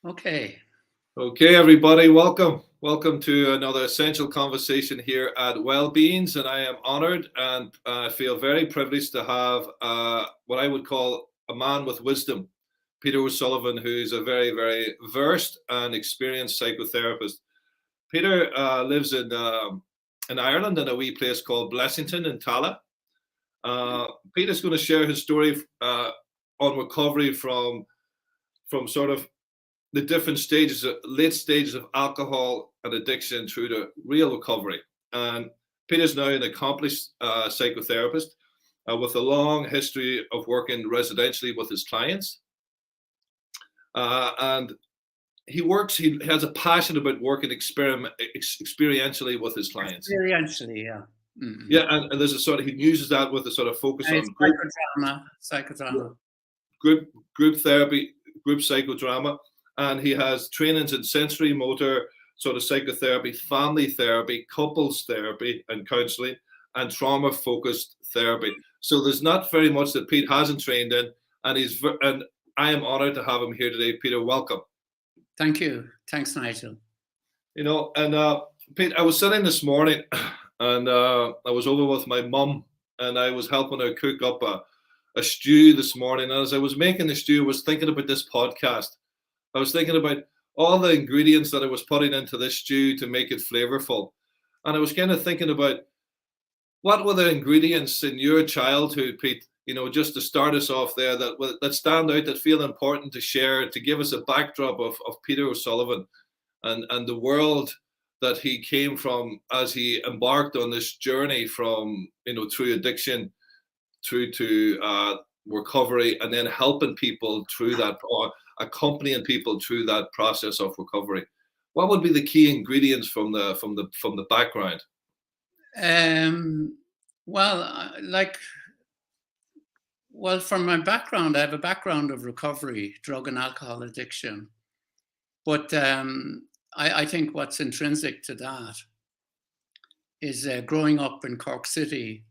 Okay. Okay, everybody, welcome. Welcome to another essential conversation here at Wellbeings, and I am honored and I feel very privileged to have what I would call a man with wisdom, Peter O'Sullivan, who's a very, very versed and experienced psychotherapist. Peter lives in Ireland in a wee place called Blessington in Tallaght. Peter's going to share his story on recovery from sort of the different stages, late stages of alcohol and addiction through to real recovery. And Peter's now an accomplished psychotherapist with a long history of working residentially with his clients. And he has a passion about working experientially with his clients. Experientially, yeah. Mm-hmm. Yeah, and there's a sort of, he uses that with a sort of focus on psychodrama. Group therapy, group psychodrama. And he has trainings in sensorimotor, sort of psychotherapy, family therapy, couples therapy, and counselling, and trauma-focused therapy. So there's not very much that Pete hasn't trained in, and I am honoured to have him here today. Peter, welcome. Thank you. Thanks, Nigel. You know, and Pete, I was sitting this morning, and I was over with my mum, and I was helping her cook up a stew this morning. And as I was making the stew, I was thinking about this podcast. I was thinking about all the ingredients that I was putting into this stew to make it flavorful. And I was kind of thinking about what were the ingredients in your childhood, Pete, you know, just to start us off there that stand out, that feel important to share, to give us a backdrop of Peter O'Sullivan and the world that he came from as he embarked on this journey from, you know, through addiction, through to recovery, and then helping people through that, or accompanying people through that process of recovery. What would be the key ingredients from the background? From my background, I have a background of recovery, drug and alcohol addiction. But I think what's intrinsic to that is growing up in Cork City,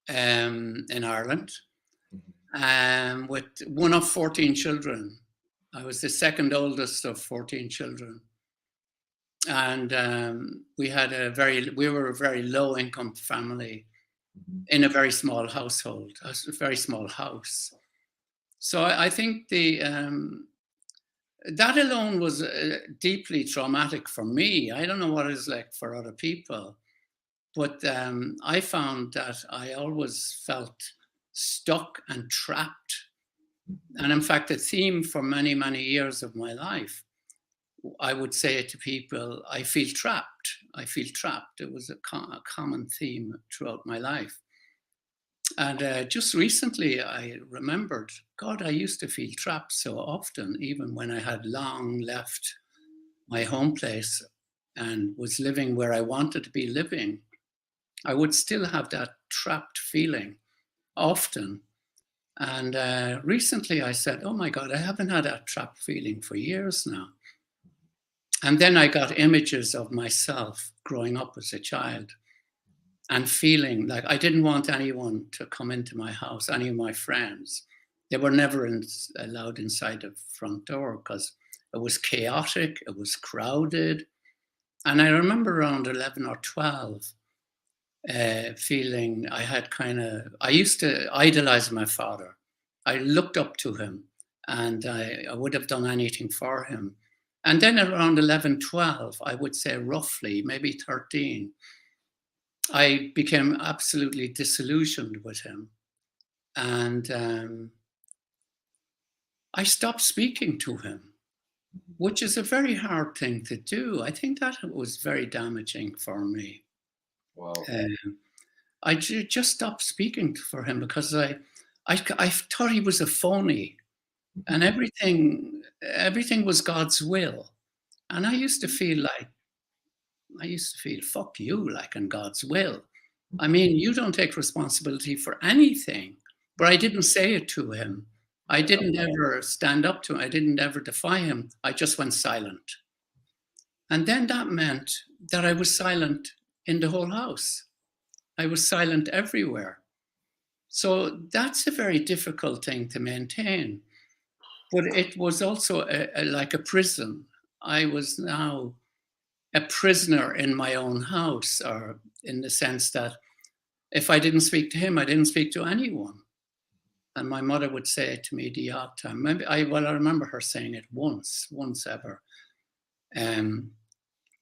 in Ireland, with one of 14 children. I was the second oldest of 14 children. And we were a very low income family in a very small household, a very small house. So I think that alone was deeply traumatic for me. I don't know what it's like for other people, but I found that I always felt stuck and trapped. And in fact, the theme for many, many years of my life, I would say to people, I feel trapped. I feel trapped. It was a common theme throughout my life. And just recently, I remembered, God, I used to feel trapped so often, even when I had long left my home place and was living where I wanted to be living. I would still have that trapped feeling often. And recently I said, oh my God, I haven't had that trapped feeling for years now. And then I got images of myself growing up as a child and feeling like I didn't want anyone to come into my house, any of my friends. They were never allowed inside the front door because it was chaotic, it was crowded. And I remember around 11 or 12, feeling I used to idolize my father. I looked up to him and I would have done anything for him. And then around 11, 12, I would say roughly, maybe 13, I became absolutely disillusioned with him. And I stopped speaking to him, which is a very hard thing to do. I think that was very damaging for me. Wow. I just stopped speaking for him because I thought he was a phony, and everything was God's will. And I used to feel fuck you, like in God's will. I mean, you don't take responsibility for anything. But I didn't say it to him. I didn't ever stand up to him. I didn't ever defy him. I just went silent. And then that meant that I was silent in the whole house. I was silent everywhere. So that's a very difficult thing to maintain. but it was also like a prison. I was now a prisoner in my own house, or in the sense that if I didn't speak to him, I didn't speak to anyone. And my mother would say it to me the odd time. Maybe I remember her saying it once ever.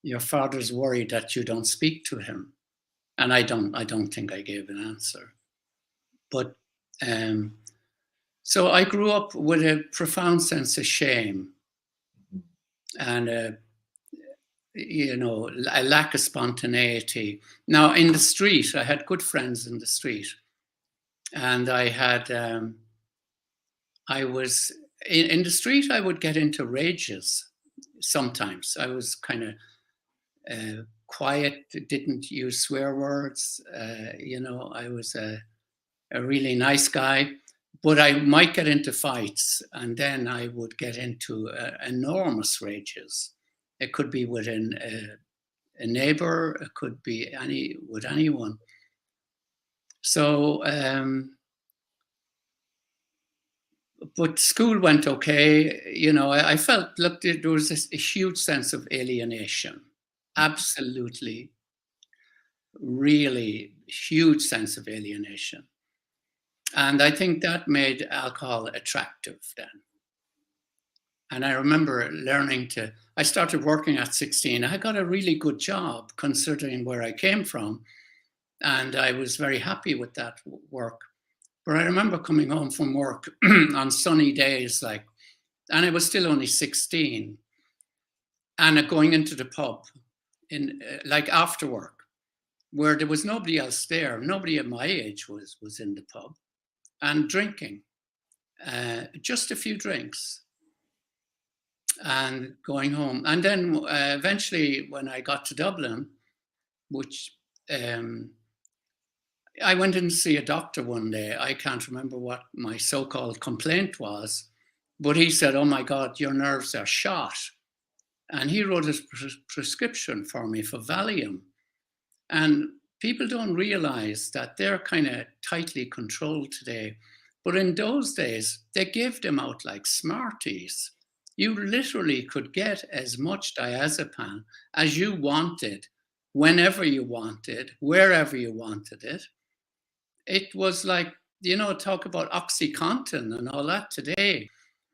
Your father's worried that you don't speak to him. And I don't think I gave an answer. But so I grew up with a profound sense of shame and a lack of spontaneity. Now, in the street, I had good friends in the street. And I had, I was, in the street, I would get into rages sometimes. I was kind of quiet, didn't use swear words. I was a really nice guy, but I might get into fights, and then I would get into enormous rages. It could be within a neighbor, it could be with anyone. So, but school went okay. I felt, look, there was a huge sense of alienation. Absolutely, really huge sense of alienation. And I think that made alcohol attractive then. And I remember I started working at 16. I got a really good job considering where I came from. And I was very happy with that work. But I remember coming home from work on sunny days, and I was still only 16, and going into the pub after work, where there was nobody else there. Nobody at my age was in the pub, and drinking, just a few drinks, and going home. And then eventually, when I got to Dublin, which I went in to see a doctor one day. I can't remember what my so-called complaint was, but he said, "Oh my God, your nerves are shot." And he wrote a prescription for me for Valium. And people don't realize that they're kind of tightly controlled today. But in those days, they gave them out like Smarties. You literally could get as much diazepam as you wanted, whenever you wanted, wherever you wanted it. It was like, talk about OxyContin and all that today.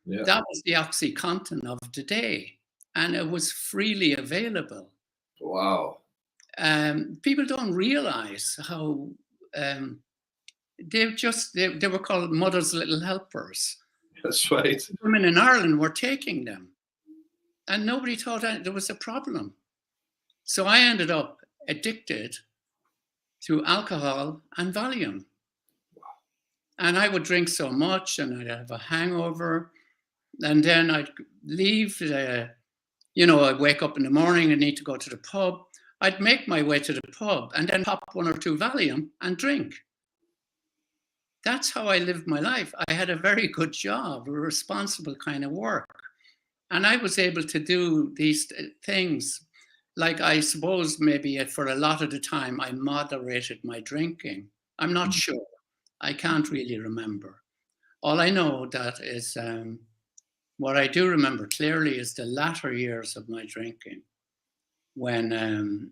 Yeah. That was the OxyContin of today. And it was freely available. Wow. People don't realize how they were called Mother's Little Helpers. That's right. Women in Ireland were taking them. And nobody thought there was a problem. So I ended up addicted to alcohol and Valium. And I would drink so much and I'd have a hangover. And then I'd leave, I'd wake up in the morning and need to go to the pub. I'd make my way to the pub and then pop 1 or 2 Valium and drink. That's how I lived my life. I had a very good job, a responsible kind of work. And I was able to do these things. Like, I suppose maybe for a lot of the time, I moderated my drinking. I'm not sure. I can't really remember. All I know that is, what I do remember clearly is the latter years of my drinking. When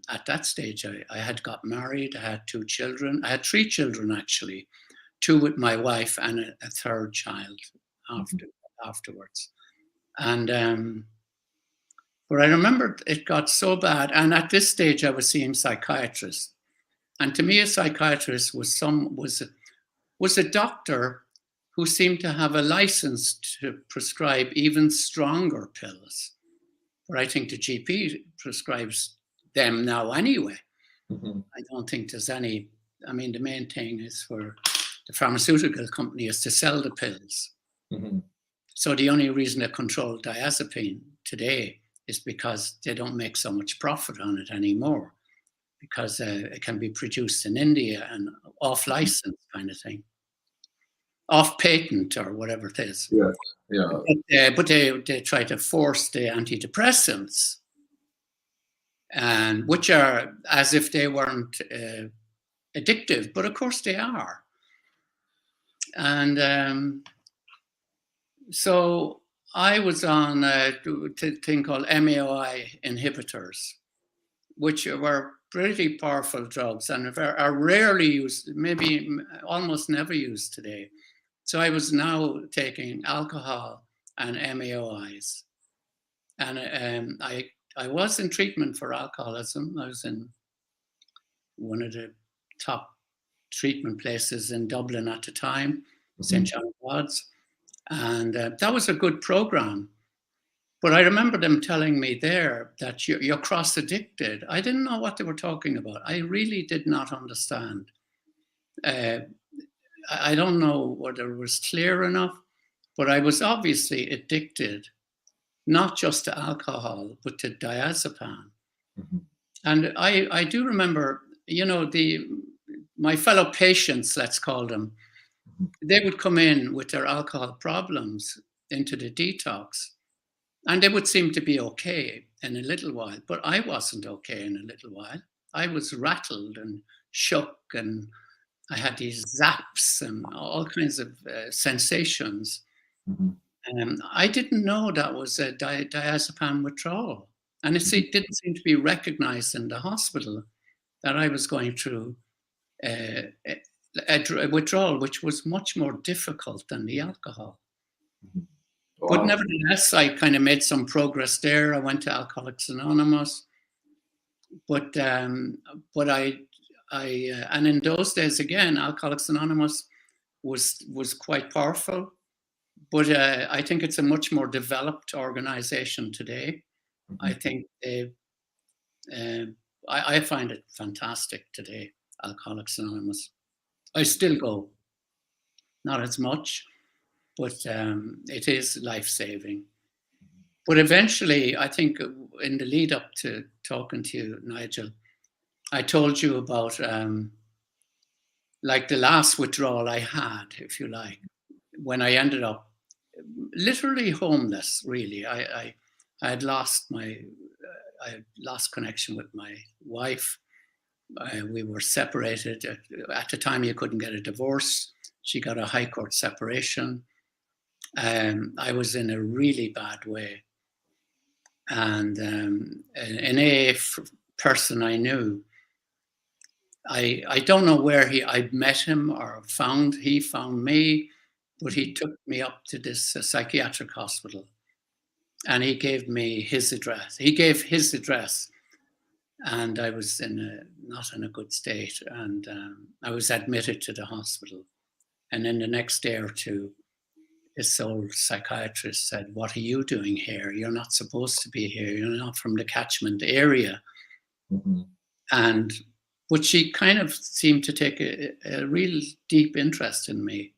at that stage, I had got married, I had 2 children. I had 3 children, actually, 2 with my wife and a third child afterwards. And but I remember it got so bad. And at this stage, I was seeing psychiatrists. And to me, a psychiatrist was a doctor who seemed to have a license to prescribe even stronger pills. But I think the GP prescribes them now anyway. Mm-hmm. I don't think there's any. I mean, the main thing is for the pharmaceutical company is to sell the pills. Mm-hmm. So the only reason they control diazepam today is because they don't make so much profit on it anymore, because it can be produced in India and off license kind of thing, off patent or whatever it is. Yes, yeah. But they try to force the antidepressants, and which are as if they weren't addictive, but of course they are. And so I was on a thing called MAOI inhibitors, which were pretty powerful drugs and are rarely used, maybe almost never used today. So I was now taking alcohol and MAOIs. And I was in treatment for alcoholism. I was in one of the top treatment places in Dublin at the time, St. John God's. And that was a good program. But I remember them telling me there that you're cross addicted. I didn't know what they were talking about. I really did not understand. I don't know whether it was clear enough, but I was obviously addicted, not just to alcohol, but to diazepam. Mm-hmm. And I do remember, my fellow patients, let's call them, they would come in with their alcohol problems into the detox. And they would seem to be okay in a little while, but I wasn't okay in a little while. I was rattled and shook, and I had these zaps and all kinds of sensations. Mm-hmm. I didn't know that was a diazepam withdrawal. And it didn't seem to be recognized in the hospital that I was going through a withdrawal, which was much more difficult than the alcohol. Mm-hmm. Wow. But nevertheless, I kind of made some progress there. I went to Alcoholics Anonymous, but I and in those days again, Alcoholics Anonymous was quite powerful. But I think it's a much more developed organization today. Mm-hmm. I think I find it fantastic today. Alcoholics Anonymous. I still go, not as much. But it is life-saving. But eventually, I think in the lead up to talking to you, Nigel, I told you about like the last withdrawal I had, if you like, when I ended up literally homeless, really. I had lost I had lost connection with my wife. We were separated. At the time, you couldn't get a divorce. She got a high court separation. I was in a really bad way. And an AA person I knew, I don't know where I met him or he found me, but he took me up to this psychiatric hospital and he gave me his address. He gave his address and I was not in a good state. And I was admitted to the hospital. And then the next day or two, this old psychiatrist said, "What are you doing here? You're not supposed to be here. You're not from the catchment area." Mm-hmm. But she kind of seemed to take a real deep interest in me.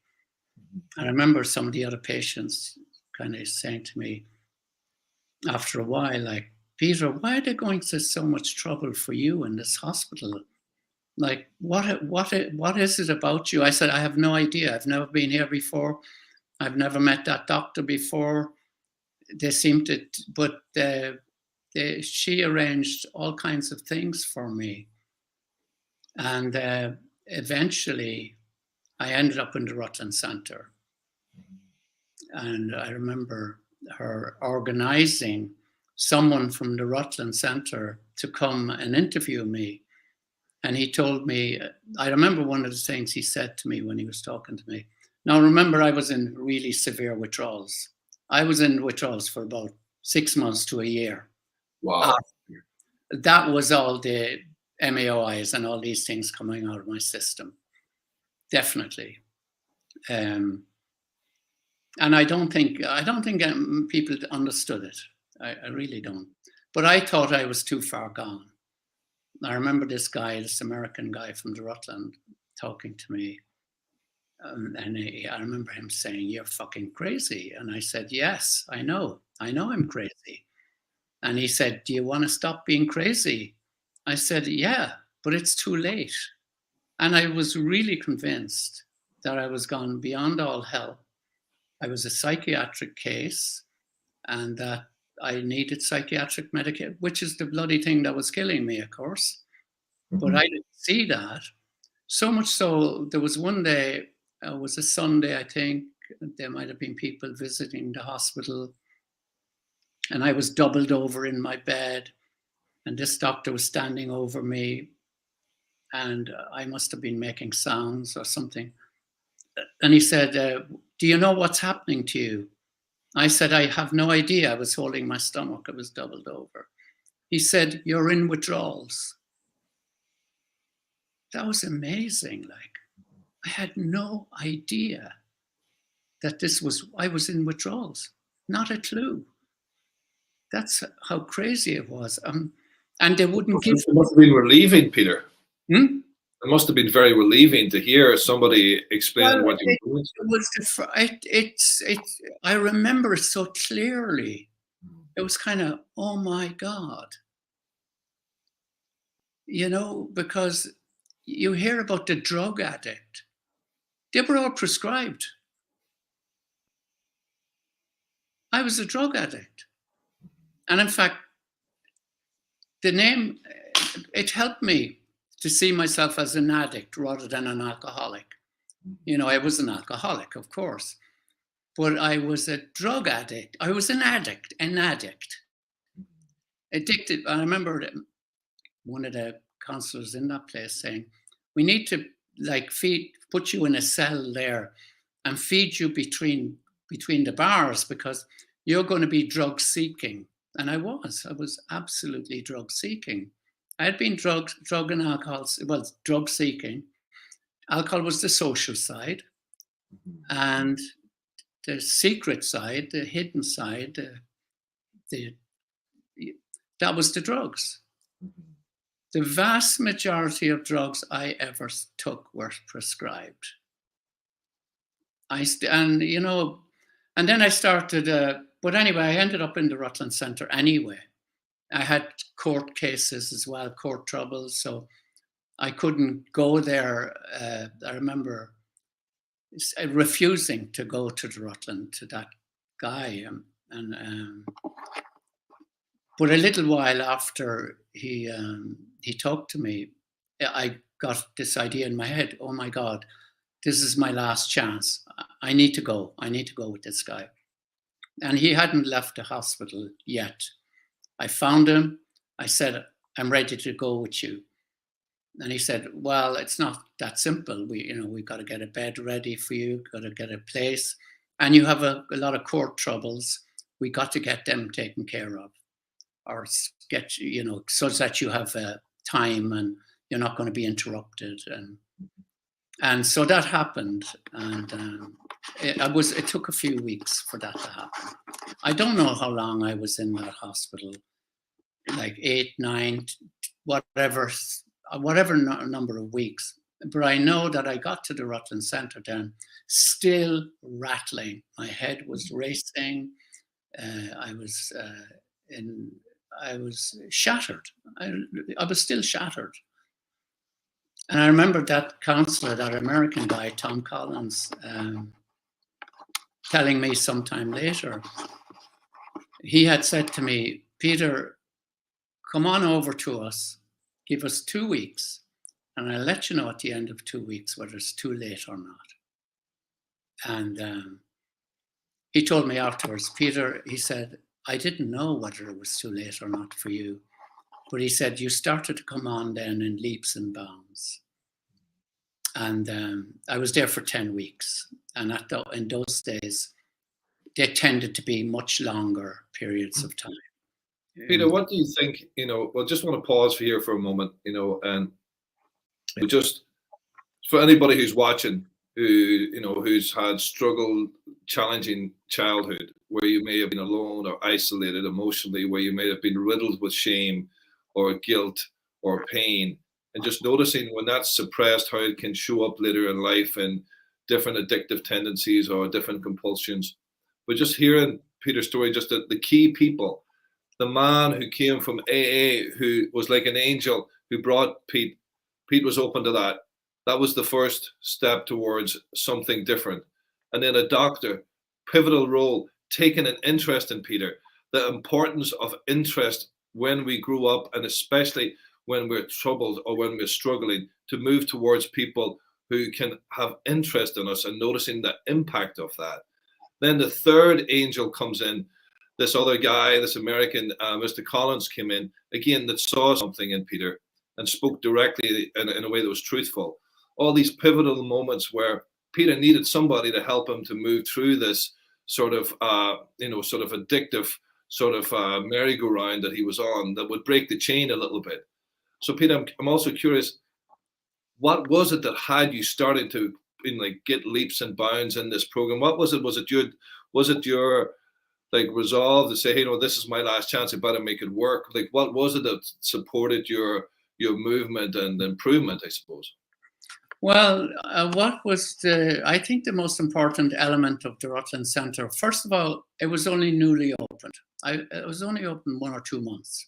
Mm-hmm. I remember some of the other patients kind of saying to me after a while, like, "Peter, why are they going to so much trouble for you in this hospital? Like, what is it about you?" I said, "I have no idea. I've never been here before. I've never met that doctor before." They seemed to, but she arranged all kinds of things for me. And eventually I ended up in the Rutland Center. And I remember her organizing someone from the Rutland Center to come and interview me. And he told me, I remember one of the things he said to me when he was talking to me. Now, remember, I was in really severe withdrawals. I was in withdrawals for about 6 months to a year. Wow. That was all the MAOIs and all these things coming out of my system. Definitely. And I don't think people understood it. I really don't. But I thought I was too far gone. I remember this American guy from the Rutland talking to me. And I remember him saying, "You're fucking crazy." And I said, "Yes, I know I'm crazy." And he said, "Do you want to stop being crazy?" I said, "Yeah, but it's too late." And I was really convinced that I was gone beyond all help. I was a psychiatric case and that I needed psychiatric medication, which is the bloody thing that was killing me, of course. Mm-hmm. But I didn't see that. So much so, there was one day, it was a Sunday, I think, there might have been people visiting the hospital, and I was doubled over in my bed, and this doctor was standing over me, and I must have been making sounds or something. And he said, do you know what's happening to you? I said, I have no idea. I was holding my stomach. I was doubled over. He said, you're in withdrawals. That was amazing. Like, I had no idea that I was in withdrawals. Not a clue. That's how crazy it was. And they wouldn't give. It must have been relieving, Peter. Hmm? It must have been very relieving to hear somebody explain what you were doing. I remember it so clearly. It was kind of, oh my God. You know, because you hear about the drug addict. They were all prescribed. I was a drug addict. And in fact, the name, it helped me to see myself as an addict rather than an alcoholic. You know, I was an alcoholic, of course, but I was a drug addict. I was an addict. Addicted. I remember one of the counselors in that place saying, we need to put you in a cell there and feed you between the bars because you're going to be drug seeking. And I was absolutely drug seeking. I had been drug and alcohol, well, drug seeking. Alcohol was the social side, and the secret side, the hidden side, that was the drugs. The vast majority of drugs I ever took were prescribed. And then I started, but anyway, I ended up in the Rutland Centre anyway. I had court cases as well, court troubles, so I couldn't go there. I remember refusing to go to the Rutland, to that guy. But a little while after he talked to me, I got this idea in my head, oh my God, this is my last chance. I need to go with this guy. And he hadn't left the hospital yet. I found him. I said, I'm ready to go with you. And he said, well, it's not that simple. We've got to get a bed ready for you, got to get a place. And you have a lot of court troubles. We got to get them taken care of, or get, so that you have time and you're not going to be interrupted. And so that happened. And it took a few weeks for that to happen. I don't know how long I was in that hospital, like 8, 9, whatever number of weeks. But I know that I got to the Rutland Centre then, still rattling. My head was racing. I was shattered. I was still shattered. And I remember that counselor, that American guy, Tom Collins, telling me sometime later, he had said to me, Peter, come on over to us, give us 2 weeks, and I'll let you know at the end of 2 weeks whether it's too late or not. And he told me afterwards, Peter, he said, I didn't know whether it was too late or not for you. But he said, you started to come on then in leaps and bounds. And I was there for 10 weeks. And in those days, they tended to be much longer periods of time. Peter, what do you think, well, just want to pause here for a moment, and just for anybody who's watching, who's had struggled, challenging childhood, where you may have been alone or isolated emotionally, where you may have been riddled with shame or guilt or pain, and just noticing when that's suppressed, how it can show up later in life in different addictive tendencies or different compulsions. But just hearing Peter's story, just the key people, the man who came from AA, who was like an angel, who brought Pete was open to that. That was the first step towards something different. And then a doctor, pivotal role, taking an interest in Peter, the importance of interest when we grew up, and especially when we're troubled or when we're struggling, to move towards people who can have interest in us and noticing the impact of that. Then the third angel comes in. This other guy, this American, Mr. Collins, came in again, that saw something in Peter and spoke directly in a way that was truthful. All these pivotal moments where Peter needed somebody to help him to move through this sort of, sort of addictive sort of merry-go-round that he was on that would break the chain a little bit. So Peter, I'm also curious, what was it that had you started to get leaps and bounds in this program? What was it? Was it your like resolve to say, hey, this is my last chance, I better make it work? Like, what was it that supported your movement and improvement, I suppose? Well, what was I think the most important element of the Rutland Centre, first of all, it was only newly opened. It was only open 1 or 2 months.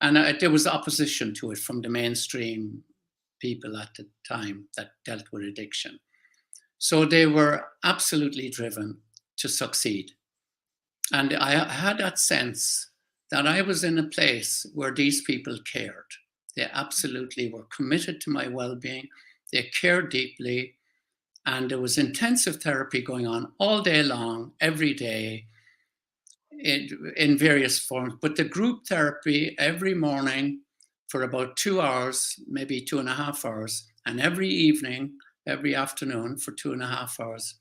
And there was opposition to it from the mainstream people at the time that dealt with addiction. So they were absolutely driven to succeed. And I had that sense that I was in a place where these people cared. They absolutely were committed to my well-being. They cared deeply. And there was intensive therapy going on all day long, every day, in various forms. But the group therapy every morning for about 2 hours, maybe 2.5 hours, and every evening, every afternoon for 2.5 hours,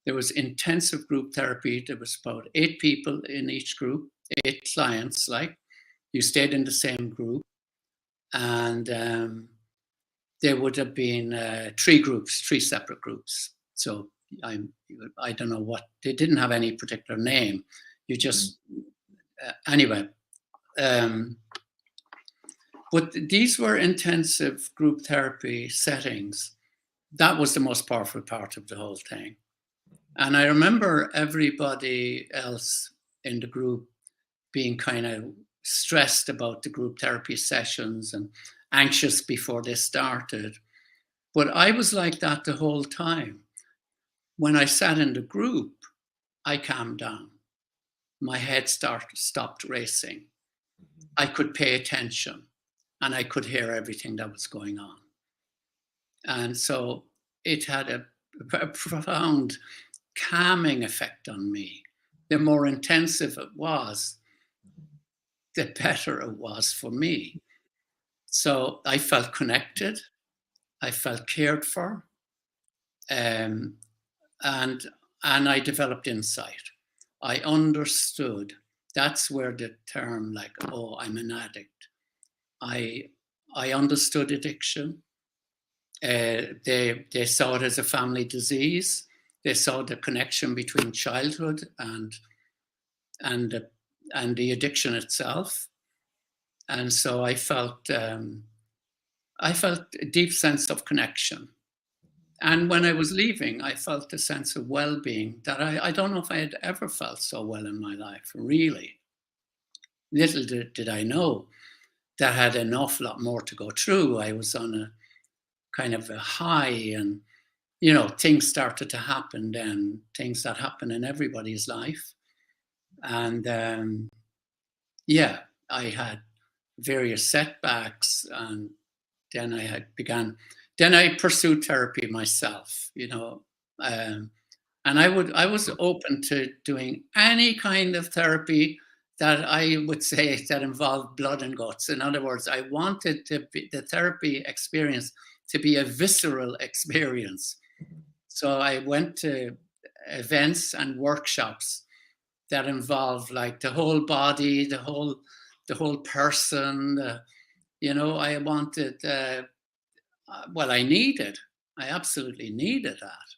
there was intensive group therapy. There was about 8 people in each group, 8 clients, like you stayed in the same group. And there would have been 3 separate groups. So I don't know what, they didn't have any particular name. You just, anyway. But these were intensive group therapy settings. That was the most powerful part of the whole thing. And I remember everybody else in the group being kind of stressed about the group therapy sessions and anxious before they started. But I was like that the whole time. When I sat in the group, I calmed down. My head stopped racing. I could pay attention and I could hear everything that was going on. And so it had a profound calming effect on me. The more intensive it was, the better it was for me. So I felt connected, I felt cared for, and I developed insight. I understood. That's where the term like, oh, I'm an addict. I understood addiction. They saw it as a family disease. They saw the connection between childhood and the addiction itself. And so I felt a deep sense of connection. And when I was leaving, I felt a sense of well-being that I don't know if I had ever felt so well in my life, really. Little did I know that I had an awful lot more to go through. I was on a kind of a high, and things started to happen then, things that happen in everybody's life. And I had various setbacks, and then I pursued therapy myself, and I was open to doing any kind of therapy that I would say that involved blood and guts. In other words, I wanted the therapy experience to be a visceral experience. So I went to events and workshops that involved like the whole body, the whole person. I wanted. I absolutely needed that,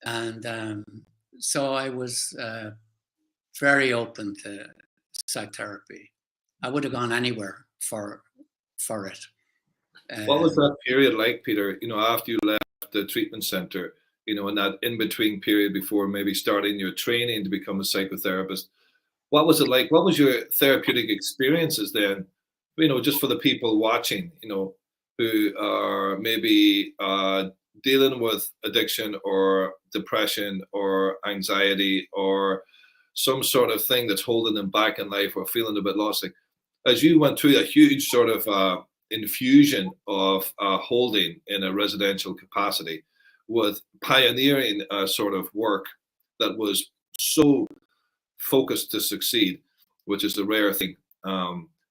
and so I was very open to psychotherapy. I would have gone anywhere for it. What was that period like, Peter? After you left the treatment center, in that in-between period before maybe starting your training to become a psychotherapist, what was it like? What was your therapeutic experiences then? Just for the people watching, who are maybe dealing with addiction or depression or anxiety or some sort of thing that's holding them back in life or feeling a bit lost. Like, as you went through a huge sort of infusion of holding in a residential capacity, with pioneering sort of work that was so focused to succeed, which is a rare thing.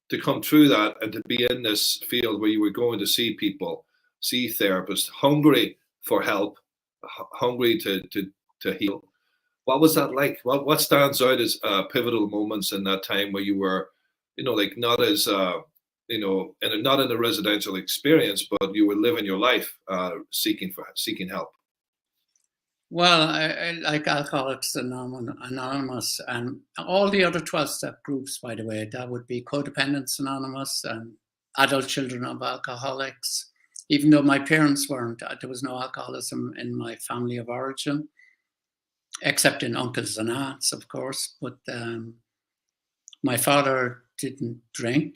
To come through that and to be in this field where you were going to see people, see therapists, hungry for help, hungry to heal. What was that like? What stands out as pivotal moments in that time where you were, like not as, and not in a residential experience, but you were living your life seeking help? Well, I like Alcoholics Anonymous and all the other 12-step groups, by the way. That would be Codependence Anonymous and Adult Children of Alcoholics. Even though my parents weren't, there was no alcoholism in my family of origin, except in uncles and aunts, of course. But my father didn't drink,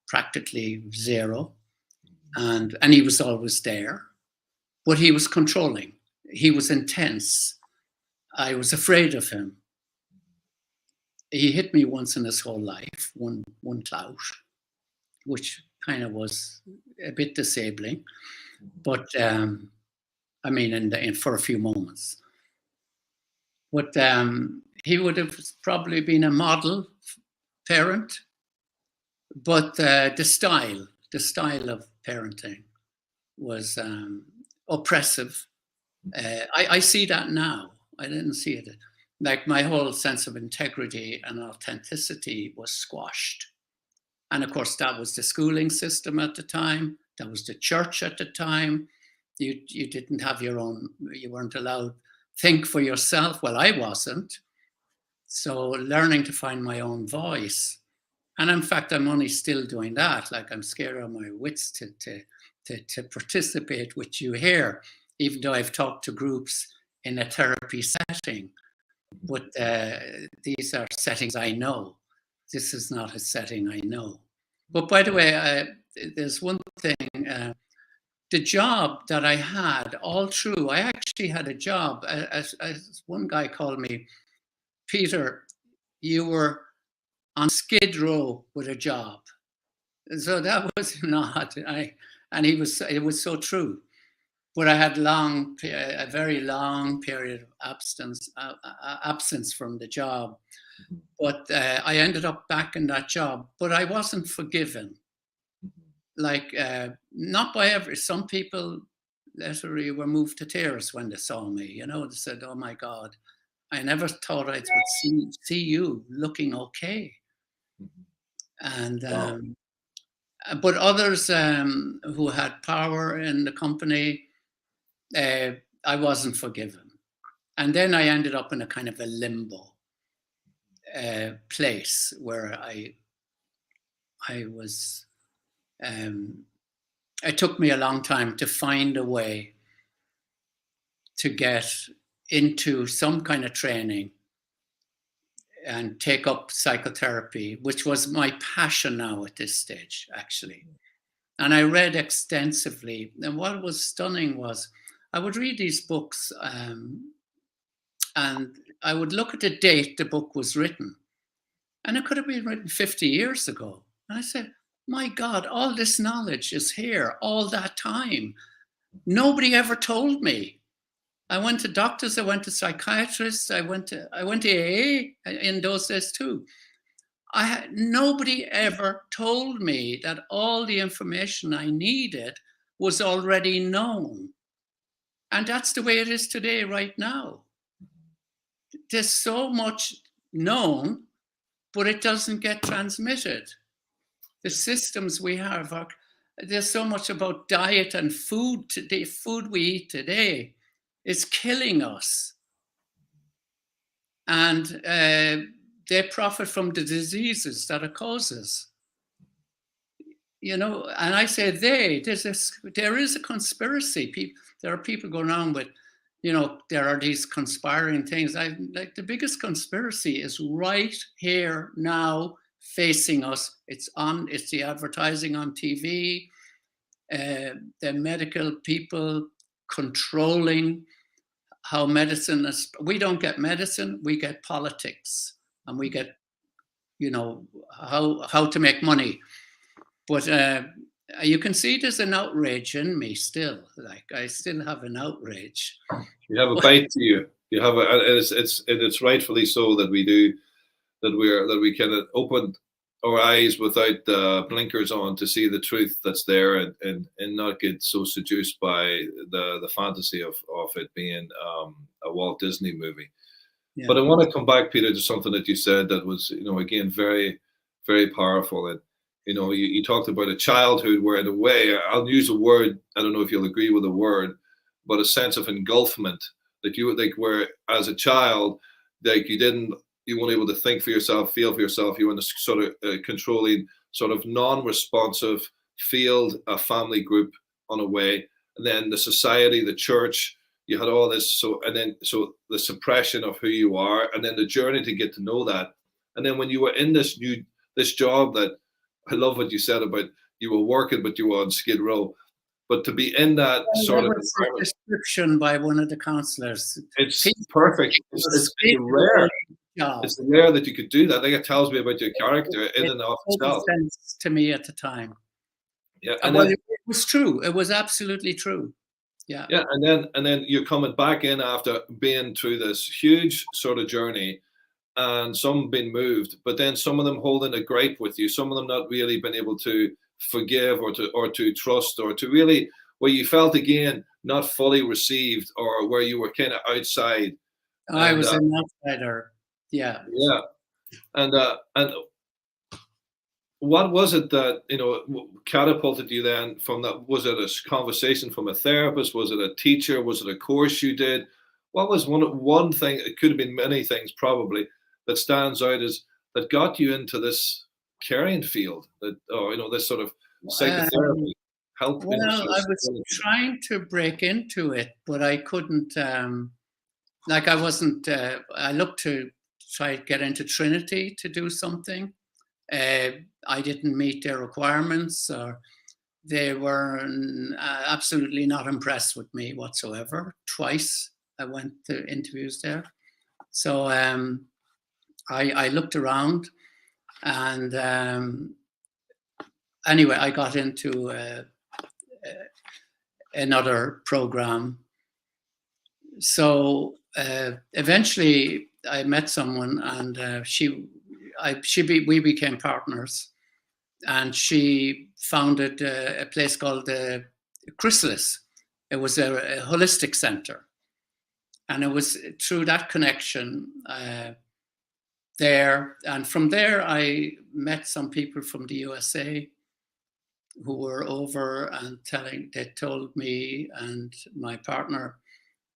practically zero, and he was always there, but he was controlling. He was intense. I was afraid of him. He hit me once in his whole life, one clout, which kind of was a bit disabling, but I mean, for a few moments. But he would have probably been a model parent, but the style of parenting was oppressive. I see that now. I didn't see it. Like, my whole sense of integrity and authenticity was squashed. And of course, that was the schooling system at the time. That was the church at the time. You didn't have your own, you weren't allowed to think for yourself. Well, I wasn't. So learning to find my own voice. And in fact, I'm only still doing that. Like, I'm scared of my wits to participate with you here, even though I've talked to groups in a therapy setting. But these are settings I know. This is not a setting I know. But by the way, there's one thing. The job that I had all through, I actually had a job. As one guy called me, Peter, you were on Skid Row with a job. So that was not, it was so true. But I had a very long period of absence from the job. But I ended up back in that job, but I wasn't forgiven. Like, not by some people literally were moved to tears when they saw me. They said, "Oh my God, I never thought I would see you looking okay." And Wow. but others who had power in the company, I wasn't forgiven. And then I ended up in a kind of a limbo place where I was, it took me a long time to find a way to get into some kind of training and take up psychotherapy, which was my passion now at this stage, actually. And I read extensively. And what was stunning was I would read these books and I would look at the date the book was written. And it could have been written 50 years ago. And I said, my God, all this knowledge is here all that time. Nobody ever told me. I went to doctors, I went to psychiatrists, I went to AA in those days too. Nobody ever told me that all the information I needed was already known. And that's the way it is today, right now. There's so much known, but it doesn't get transmitted. The systems we have there's so much about diet and food today. Food we eat today is killing us. And they profit from the diseases that it causes. And I say there is a conspiracy. There are people going on with, there are these conspiring things. Like, the biggest conspiracy is right here now, facing us. It's the advertising on TV, the medical people controlling how medicine is. We don't get medicine, we get politics, and we get, how to make money. But you can see there's an outrage in me still. Like I still have an outrage. You have a bite to you. You have and it's rightfully so that we do, that we kind of open our eyes without blinkers on to see the truth that's there, and not get so seduced by the fantasy of it being a Walt Disney movie. Yeah. But I want to come back, Peter, to something that you said that was, again, very, very powerful. And you talked about a childhood where, in a way, I'll use a word, I don't know if you'll agree with the word, but a sense of engulfment, that you would, like, where as a child, like you weren't able to think for yourself, feel for yourself. You were in a sort of controlling, sort of non-responsive field, a family group on a way, and then the society, the church, you had all this. So the suppression of who you are, and then the journey to get to know that. And then when you were in this job, that I love what you said about, you were working, but you were on Skid Row. But to be in that sort of environment, description by one of the counselors. It's perfect. It's rare. It's rare that you could do that. I think it tells me about your character in and of itself. It made sense to me at the time. Yeah, and well, it was true. It was absolutely true. Yeah. Yeah, and then you're coming back in after being through this huge sort of journey, and some been moved, but then some of them holding a gripe with you, some of them not really been able to forgive or to trust, or to really, where you felt again not fully received, or where you were kind of outside. I was an outsider. Yeah. Yeah. And what was it that catapulted you then from that? Was it a conversation from a therapist? Was it a teacher? Was it a course you did? What was one thing? It could have been many things probably, that stands out as that got you into this caring field, that this sort of psychotherapy help. Well, I was trying to break into it, but I couldn't. I wasn't. I looked to try to get into Trinity to do something. I didn't meet their requirements, or they were absolutely not impressed with me whatsoever. Twice I went to interviews there. So I looked around, and anyway, I got into another program. So eventually I met someone, and we became partners, and she founded a place called Chrysalis. It was a holistic center, and it was through that connection there, and from there I met some people from the USA who were over, and they told me and my partner,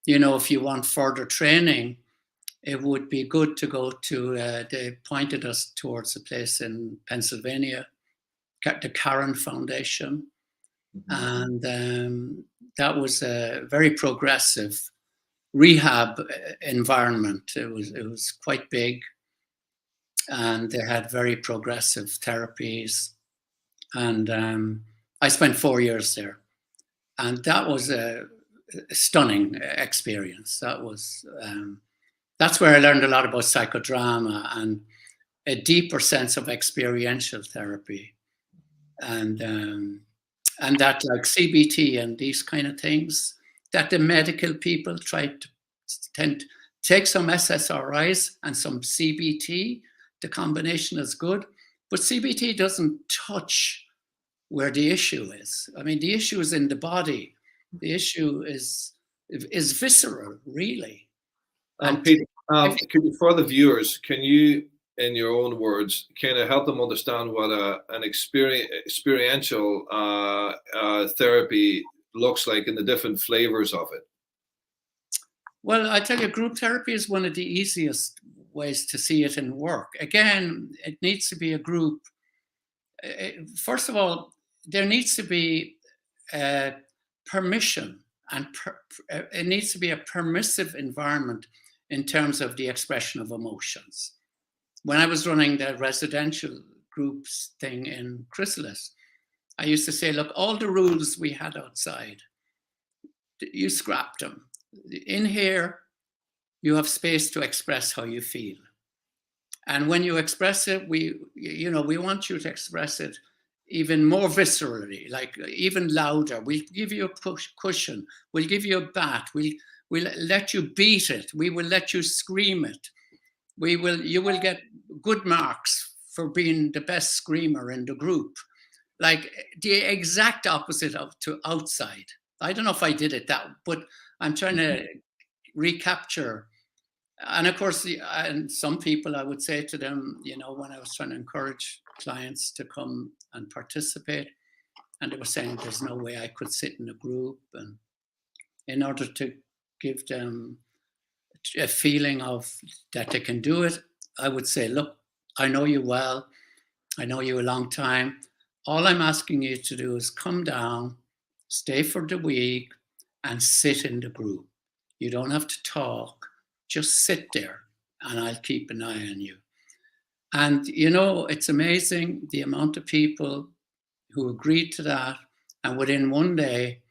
if you want further training, it would be good to go to, they pointed us towards a place in Pennsylvania, the Karen Foundation. Mm-hmm. And that was a very progressive rehab environment. It was quite big, and they had very progressive therapies. And I spent 4 years there, and that was a stunning experience. That's where I learned a lot about psychodrama and a deeper sense of experiential therapy, and that, like CBT and these kind of things, that the medical people tend to take some SSRIs and some CBT. The combination is good, but CBT doesn't touch where the issue is. I mean, the issue is in the body. The issue is visceral, really. And Peter, for the viewers, can you, in your own words, kind of help them understand what an experiential therapy looks like, and the different flavors of it? Well, I tell you, group therapy is one of the easiest ways to see it in work. Again, it needs to be a group. First of all, there needs to be permission, and it needs to be a permissive environment in terms of the expression of emotions. When I was running the residential groups thing in Chrysalis, I used to say, look, all the rules we had outside, you scrapped them. In here, you have space to express how you feel. And when you express it, we want you to express it even more viscerally, like even louder. We'll give you a cushion. We'll give you a bat. We'll let you beat it. We will let you scream it. You will get good marks for being the best screamer in the group. Like the exact opposite to outside. I don't know if I did it but I'm trying to recapture. And of course, and some people, I would say to them, when I was trying to encourage clients to come and participate, and they were saying there's no way I could sit in a group, and in order to give them a feeling of that they can do it, I would say, look, I know you well, I know you a long time. All I'm asking you to do is come down, stay for the week, and sit in the group. You don't have to talk, just sit there, and I'll keep an eye on you. And, it's amazing the amount of people who agreed to that. And within one day,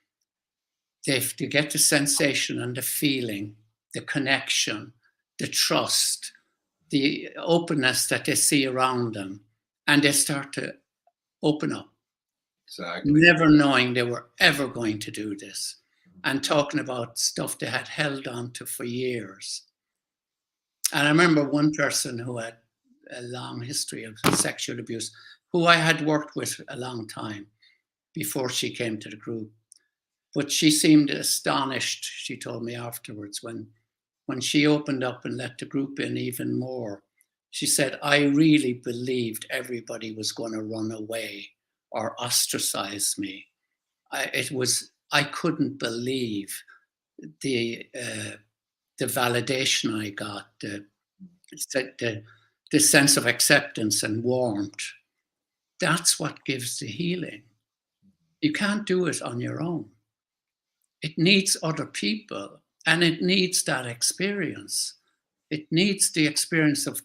they get the sensation and the feeling, the connection, the trust, the openness that they see around them. And they start to open up. Exactly. Never knowing they were ever going to do this. And talking about stuff they had held on to for years. And I remember one person who had a long history of sexual abuse, who I had worked with a long time before she came to the group. But she seemed astonished, she told me afterwards, when she opened up and let the group in even more. She said, I really believed everybody was going to run away or ostracize me. I couldn't believe the validation I got, the sense of acceptance and warmth. That's what gives the healing. You can't do it on your own. It needs other people, and it needs that experience. It needs the experience of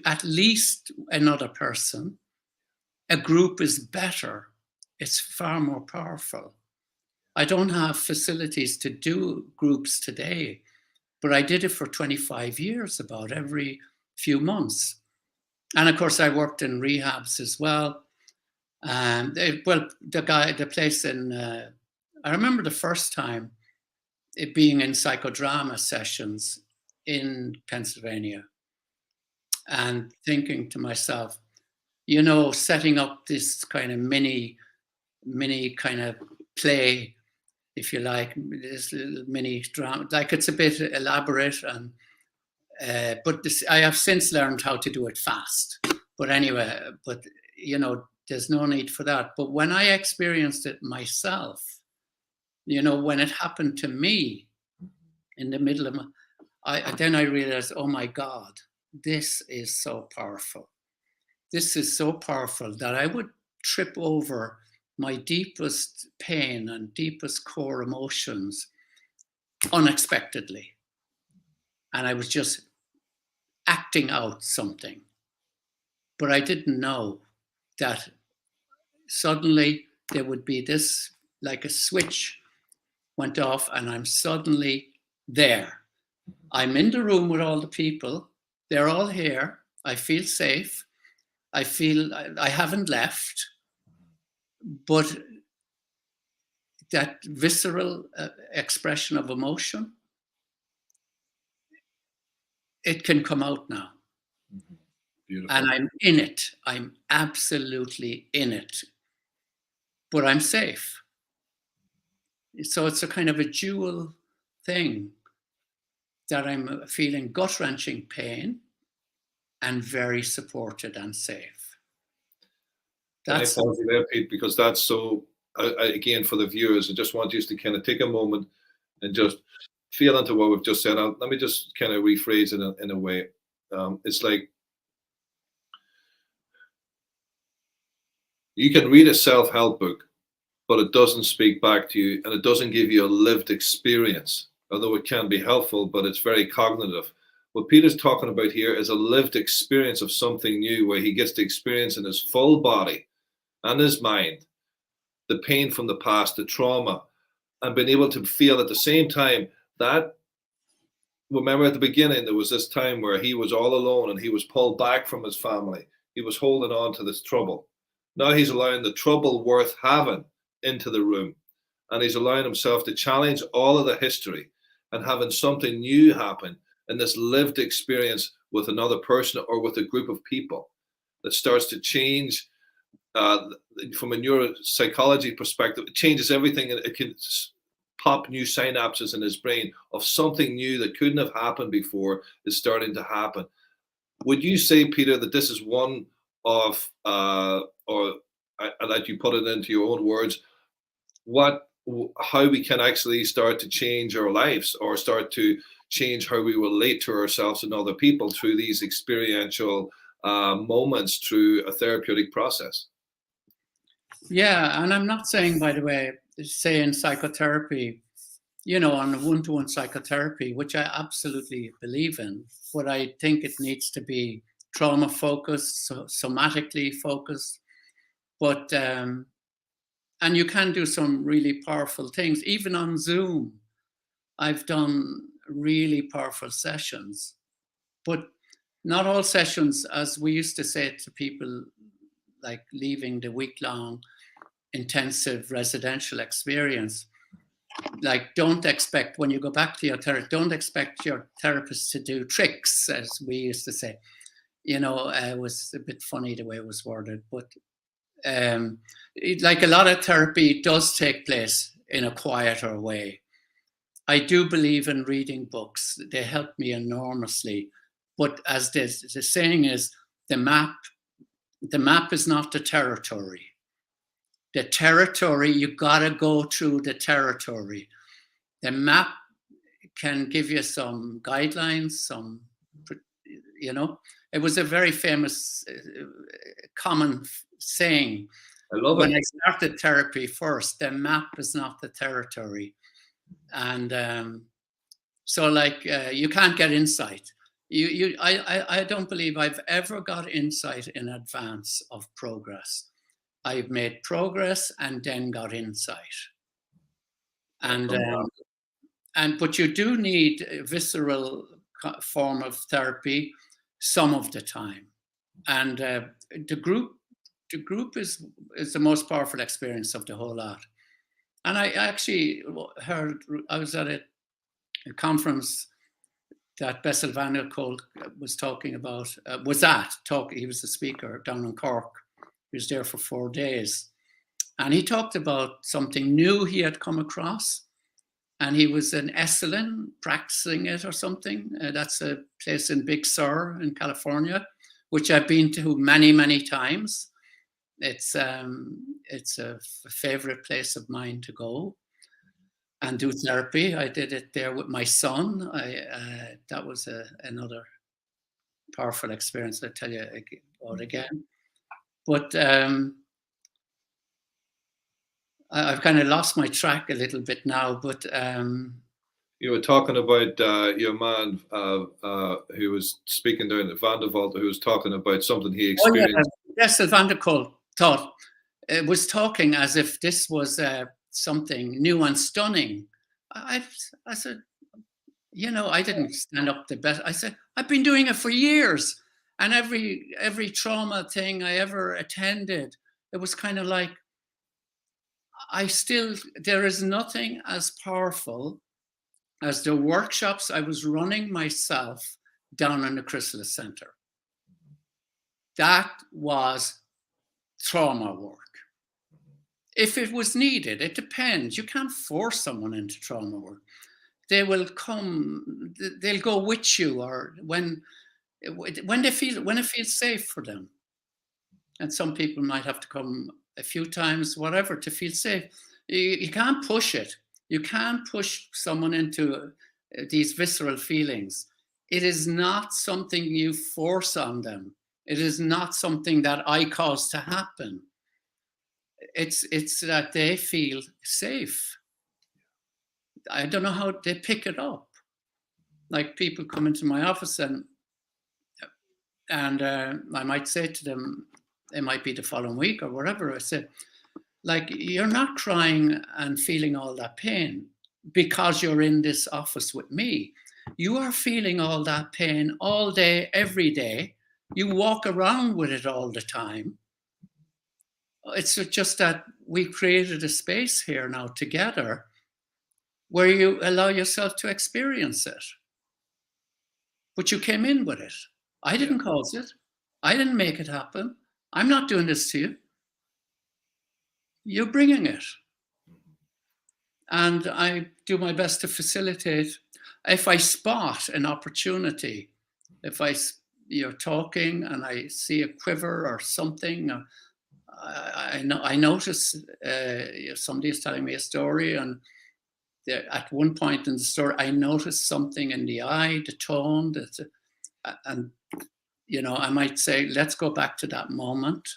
at least another person. A group is better. It's far more powerful. I don't have facilities to do groups today, but I did it for 25 years, about every few months. And of course, I worked in rehabs as well. The place in, I remember the first time it being in psychodrama sessions in Pennsylvania and thinking to myself, setting up this kind of mini kind of play, if you like, this little mini drama. Like, it's a bit elaborate, and but I have since learned how to do it fast. But anyway, there's no need for that. But when I experienced it myself, when it happened to me in the middle of then I realized, oh my God, this is so powerful. This is so powerful that I would trip over my deepest pain and deepest core emotions unexpectedly. And I was just acting out something. But I didn't know that suddenly there would be this, like a switch went off, and I'm suddenly there. I'm in the room with all the people. They're all here. I feel safe. I feel I haven't left. But that visceral expression of emotion, it can come out now. Mm-hmm. Beautiful. And I'm in it. I'm absolutely in it. But I'm safe. So it's a kind of a dual thing, that I'm feeling gut-wrenching pain and very supported and safe. That's I pause you there, Pete, because that's so, again, for the viewers, I just want you to kind of take a moment and just feel into what we've just said. Let me just kind of rephrase it in a way. It's like, you can read a self-help book, but it doesn't speak back to you, and it doesn't give you a lived experience, although it can be helpful, but it's very cognitive. What Peter's talking about here is a lived experience of something new, where he gets to experience in his full body and his mind the pain from the past, the trauma, and being able to feel at the same time that, remember at the beginning, there was this time where he was all alone and he was pulled back from his family. He was holding on to this trouble. Now he's allowing the trouble worth having into the room. And he's allowing himself to challenge all of the history and having something new happen in this lived experience with another person or with a group of people that starts to change from a neuropsychology perspective. It changes everything, and it can pop new synapses in his brain of something new that couldn't have happened before is starting to happen. Would you say, Peter, that this is one of, or like you put it into your own words, how we can actually start to change our lives or start to change how we relate to ourselves and other people through these experiential moments through a therapeutic process? Yeah, and I'm not saying, by the way, say in psychotherapy, you know, on one-to-one psychotherapy, which I absolutely believe in, but I think it needs to be trauma focused, somatically focused. But and you can do some really powerful things. Even on Zoom, I've done really powerful sessions, but not all sessions, as we used to say to people, like leaving the week-long intensive residential experience, like don't expect, when you go back to your therapist, don't expect your therapist to do tricks, as we used to say. You know, it was a bit funny the way it was worded, but like a lot of therapy does take place in a quieter way. I do believe in reading books. They help me enormously. But as the saying is, the map is not the territory. The territory, you gotta go through the territory. The map can give you some guidelines, some, you know, it was a very famous, common saying. I love it. When I started therapy first, the map is not the territory. And so like, you can't get insight. I don't believe I've ever got insight in advance of progress. I've made progress and then got insight. But you do need a visceral form of therapy some of the time. And the group is the most powerful experience of the whole lot. And I actually heard, I was at a conference that Bessel van der Kolk was talking about, he was the speaker down in Cork. He was there for 4 days. And he talked about something new he had come across. And he was in Esalen practicing it or something. That's a place in Big Sur in California, which I've been to many, many times. It's a favorite place of mine to go and do therapy. I did it there with my son. That was another powerful experience. I'll tell you about again. But I've kind of lost my track a little bit now. But you were talking about your man who was speaking down at Vandervoort, who was talking about something he experienced. Oh, yeah. Bessel van der Kolk was talking as if this was something new and stunning. I said, you know, I didn't stand up the best. I said, I've been doing it for years. And every trauma thing I ever attended, it was kind of like, there is nothing as powerful as the workshops I was running myself down in the Chrysalis Center. That was trauma work. If it was needed, it depends. You can't force someone into trauma work. They will come, they'll go with you, or when it feels safe for them. And some people might have to come a few times, whatever, to feel safe. You can't push it. You can't push someone into these visceral feelings. It is not something you force on them. It is not something that I cause to happen. It's that they feel safe. I don't know how they pick it up. Like people come into my office and I might say to them, it might be the following week or whatever. I said, like, you're not crying and feeling all that pain because you're in this office with me. You are feeling all that pain all day, every day. You walk around with it all the time. It's just that we created a space here now together where you allow yourself to experience it. But you came in with it. I didn't cause it. I didn't make it happen. I'm not doing this to you. You're bringing it. And I do my best to facilitate. If I spot an opportunity, if you're talking and I see a quiver or something, I notice somebody is telling me a story, and at one point in the story, I noticed something in the eye, the tone, and I might say, let's go back to that moment,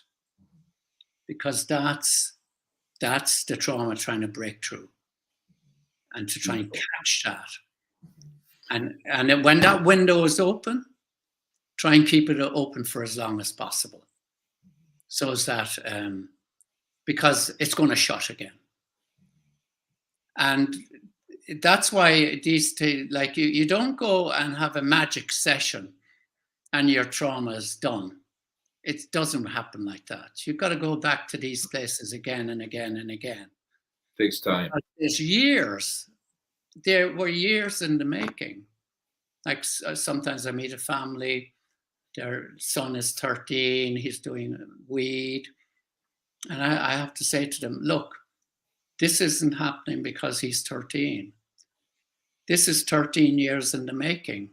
because that's the trauma trying to break through, and to try and catch that. And when that window is open, try and keep it open for as long as possible. So is that, because it's going to shut again. And that's why like you don't go and have a magic session and your trauma is done. It doesn't happen like that. You've got to go back to these places again and again and again. Takes time. There's years. There were years in the making. Like sometimes I meet a family, their son is 13, he's doing weed. And I have to say to them, look, this isn't happening because he's 13. This is 13 years in the making.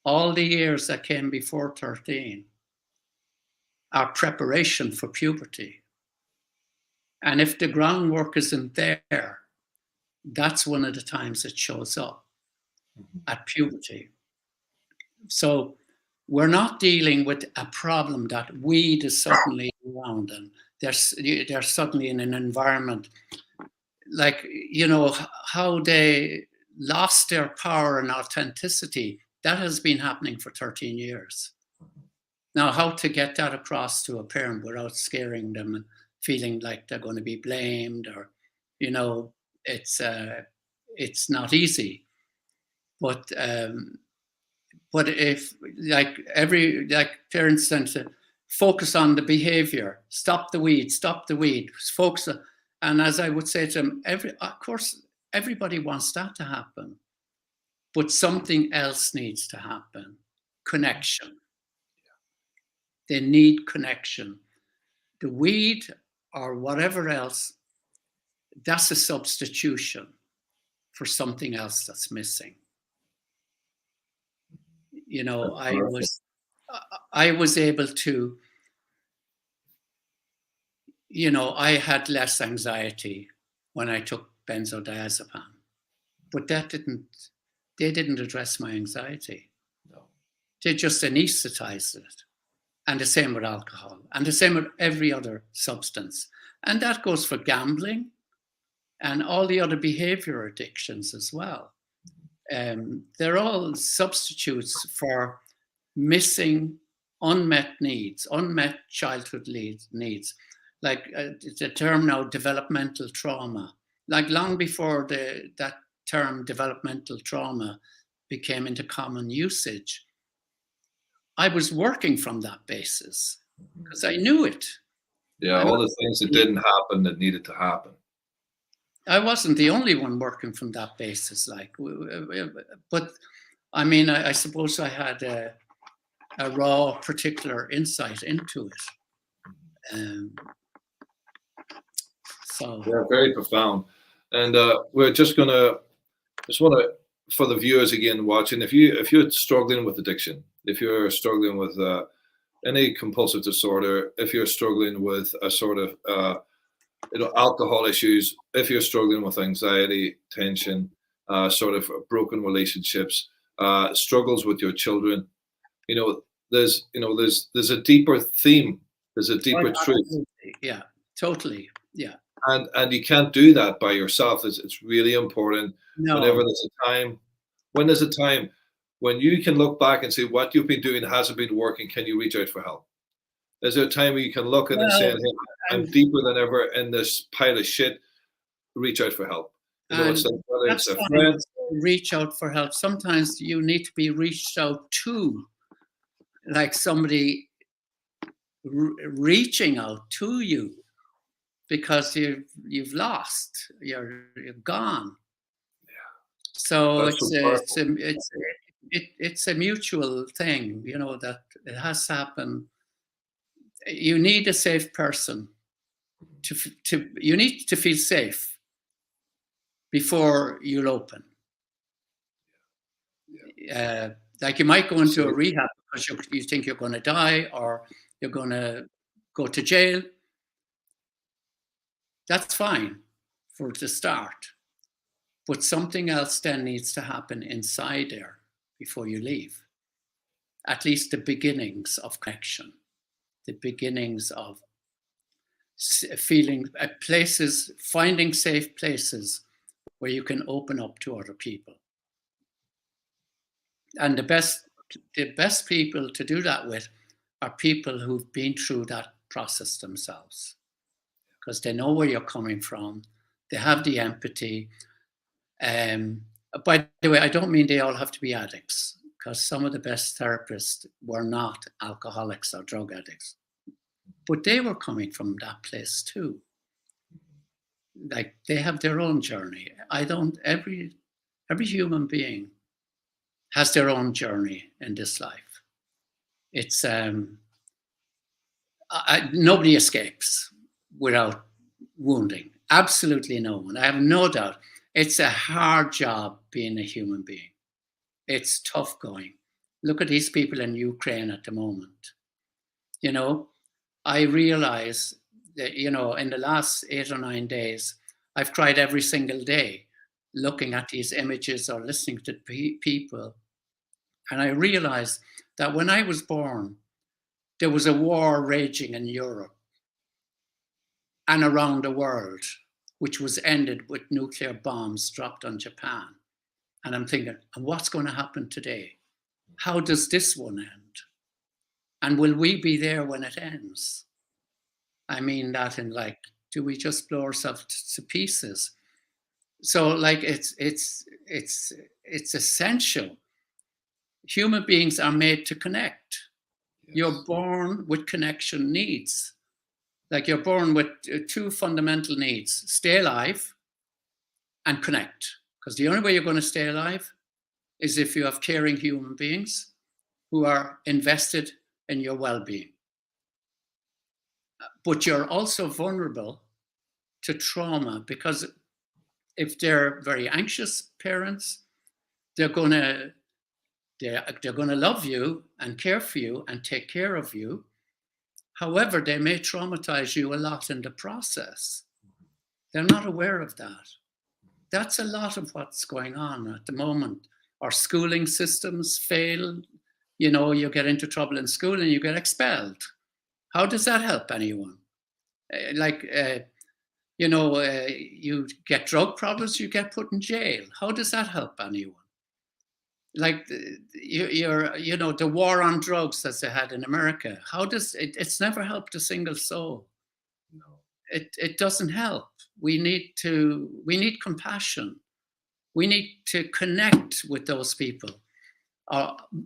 All the years that came before 13 are preparation for puberty. And if the groundwork isn't there, that's one of the times it shows up, at puberty. So we're not dealing with a problem that weed is suddenly around, and they're suddenly in an environment like, how they lost their power and authenticity. That has been happening for 13 years. Now, how to get that across to a parent without scaring them and feeling like they're going to be blamed, or, it's not easy. But if parents tend to focus on the behavior, stop the weed, focus. And as I would say to them, of course, everybody wants that to happen, but something else needs to happen. Connection. They need connection. The weed or whatever else, that's a substitution for something else that's missing. I was able to, I had less anxiety when I took benzodiazepam, but they didn't address my anxiety. No. They just anesthetized it. And the same with alcohol, and the same with every other substance. And that goes for gambling and all the other behavior addictions as well. They're all substitutes for missing unmet needs, unmet childhood needs. Like the term now, developmental trauma. Like long before that term, developmental trauma, became into common usage, I was working from that basis because I knew it. Yeah, all the things that didn't happen that needed to happen. I wasn't the only one working from that basis, but I mean, I suppose I had a raw, particular insight into it. So yeah, very profound. And we're just want to, for the viewers again watching, if you're struggling with addiction, if you're struggling with any compulsive disorder, if you're struggling with a sort of alcohol issues, if you're struggling with anxiety, tension, sort of broken relationships, struggles with your children, there's a deeper theme, there's a deeper truth. Yeah, totally. Yeah. And you can't do that by yourself. It's really important. No. Whenever there's a time when you can look back and say what you've been doing hasn't been working, can you reach out for help? Is there a time where you can look at it and say, hey, I'm deeper than ever in this pile of shit, reach out for help? It's like whether it's a friend. Reach out for help. Sometimes you need to be reached out to, like somebody reaching out to you. because you've lost, you're gone. So That's so powerful. it's a mutual thing, you know, that it has to happen. You need a safe person you need to feel safe before you'll open. Like you might go into a rehab because you think you're going to die or you're going to go to jail. That's fine for the start. But something else then needs to happen inside there before you leave. At least the beginnings of connection, the beginnings of feeling places, finding safe places where you can open up to other people. And the best people to do that with are people who've been through that process themselves, because they know where you're coming from. They have the empathy. By the way, I don't mean they all have to be addicts, because some of the best therapists were not alcoholics or drug addicts, but they were coming from that place too. Like they have their own journey. Every human being has their own journey in this life. It's nobody escapes without wounding. Absolutely no one. I have no doubt. It's a hard job being a human being. It's tough going. Look at these people in Ukraine at the moment. You know, I realize that, you know, in the last 8 or 9 days, I've cried every single day looking at these images or listening to people. And I realized that when I was born, there was a war raging in Europe and around the world, which was ended with nuclear bombs dropped on Japan. And I'm thinking, what's going to happen today? How does this one end? And will we be there when it ends? I mean that in like, do we just blow ourselves to pieces? So like it's essential. Human beings are made to connect. Yes. You're born with connection needs. Like you're born with 2 fundamental needs: stay alive and connect. Because the only way you're going to stay alive is if you have caring human beings who are invested in your well-being. But you're also vulnerable to trauma, because if they're very anxious parents, they're going to love you and care for you and take care of you. However, they may traumatize you a lot in the process. They're not aware of that. That's a lot of what's going on at the moment. Our schooling systems fail. You know, you get into trouble in school and you get expelled. How does that help anyone? You get drug problems, you get put in jail. How does that help anyone? Like the war on drugs that they had in America. How does it's never helped a single soul. No. It doesn't help. We need compassion. We need to connect with those people,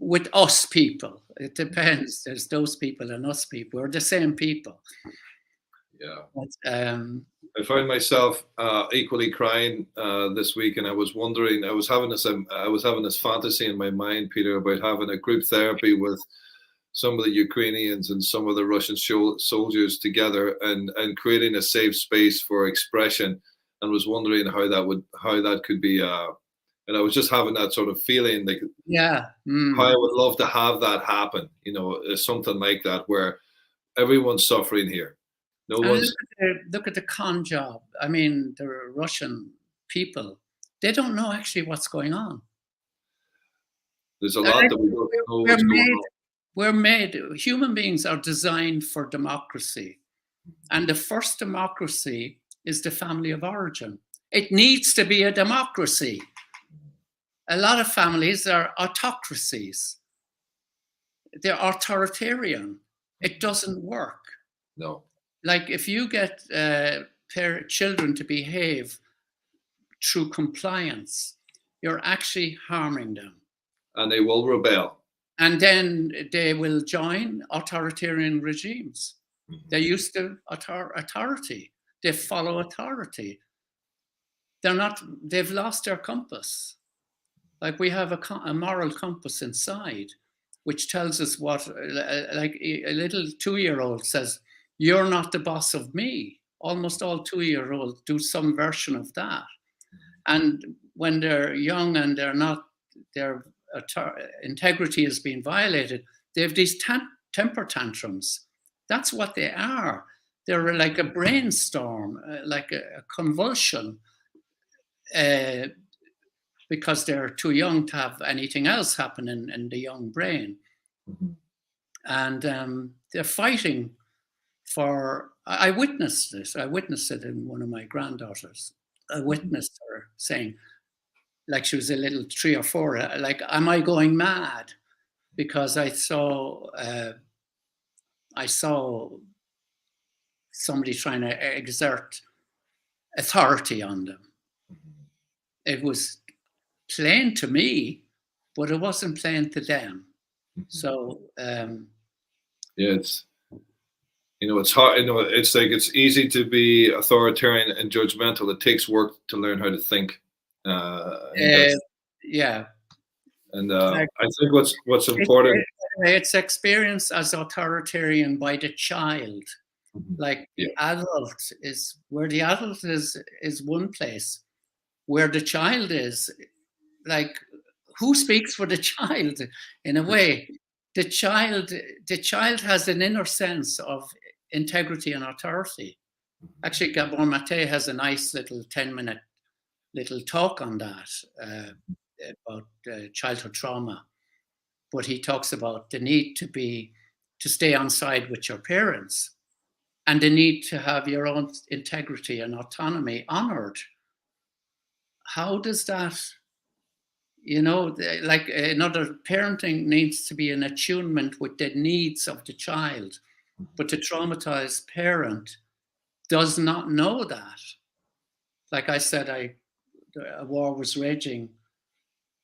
with us people. It depends. There's those people and us people. We're the same people. Yeah. But, I found myself equally crying this week, and I was wondering. I was having this fantasy in my mind, Peter, about having a group therapy with some of the Ukrainians and some of the Russian soldiers together, and creating a safe space for expression. And was wondering how that could be. And I was just having that sort of feeling, like how I would love to have that happen. You know, something like that where everyone's suffering here. No one's. Look at the con job. I mean, the Russian people, they don't know actually what's going on. There's a lot that we don't know what's going on. Human beings are designed for democracy. And the first democracy is the family of origin. It needs to be a democracy. A lot of families are autocracies. They're authoritarian. It doesn't work. No. Like if you get children to behave through compliance, you're actually harming them. And they will rebel. And then they will join authoritarian regimes. Mm-hmm. They're used to authority. they follow authority. They've lost their compass. Like we have a moral compass inside, which tells us what, like a little 2-year-old says, you're not the boss of me. Almost all 2-year-olds do some version of that. And when they're young and their integrity is being violated, they have these temper tantrums. That's what they are. They're like a brainstorm, like a convulsion, because they're too young to have anything else happen in the young brain. Mhm. And they're fighting for, I witnessed this. I witnessed it in one of my granddaughters. I witnessed her saying, like she was a little 3 or 4, like, am I going mad? Because I saw somebody trying to exert authority on them. It was plain to me, but it wasn't plain to them. So yeah, it's hard. It's like it's easy to be authoritarian and judgmental. It takes work to learn how to think. Yeah, and like, I think what's important. It's experienced as authoritarian by the child. Like Yeah. the adult is where the adult is one place. Where the child is, like, who speaks for the child in a way? The child has an inner sense of integrity and authority. Actually, Gabor Mate has a nice little 10-minute little talk on that, about childhood trauma. But he talks about the need to stay on side with your parents, and the need to have your own integrity and autonomy honored. How does that, like another, parenting needs to be in attunement with the needs of the child, but the traumatized parent does not know that. Like I said, a war was raging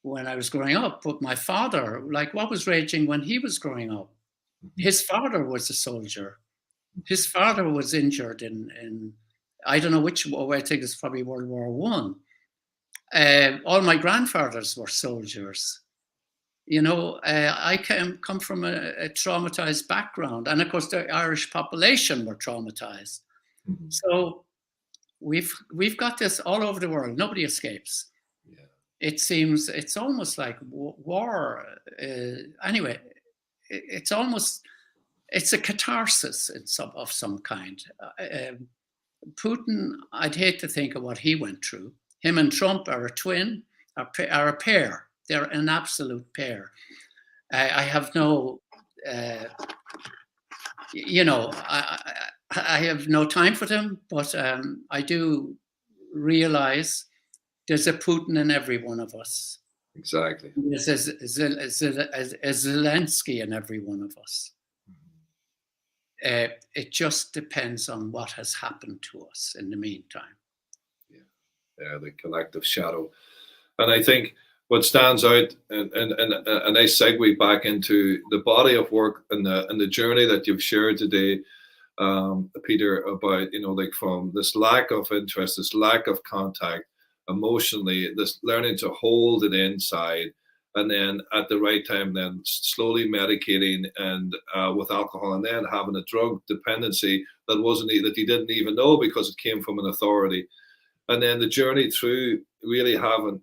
when I was growing up, but my father, like, what was raging when he was growing up? His father was a soldier. His father was injured in I don't know which war. I think it's probably World War One. All my grandfathers were soldiers. I come from a traumatized background, and of course the Irish population were traumatized. So we've got this all over the world. Nobody escapes. Yeah. It seems it's almost like war. Anyway, it's a catharsis of some kind. Putin, I'd hate to think of what he went through. Him and Trump are a twin, are a pair. They're an absolute pair. I have no, I have no time for them, but I do realize there's a Putin in every one of us. Exactly. There's a Zelensky in every one of us. It just depends on what has happened to us in the meantime. Yeah, the collective shadow. And I think what stands out, and a nice segue back into the body of work and the journey that you've shared today, Peter, about, like, from this lack of interest, this lack of contact emotionally, this learning to hold it inside, and then at the right time, then slowly medicating and with alcohol, and then having a drug dependency that he didn't even know because it came from an authority. And then the journey through really having,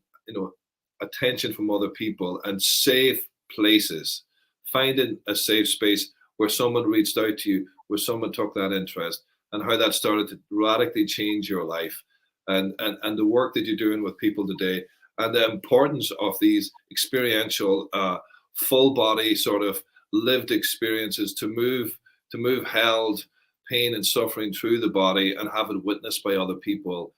attention from other people and safe places, finding a safe space where someone reached out to you, where someone took that interest, and how that started to radically change your life, and the work that you're doing with people today, and the importance of these experiential, full body sort of lived experiences to move held pain and suffering through the body and have it witnessed by other people,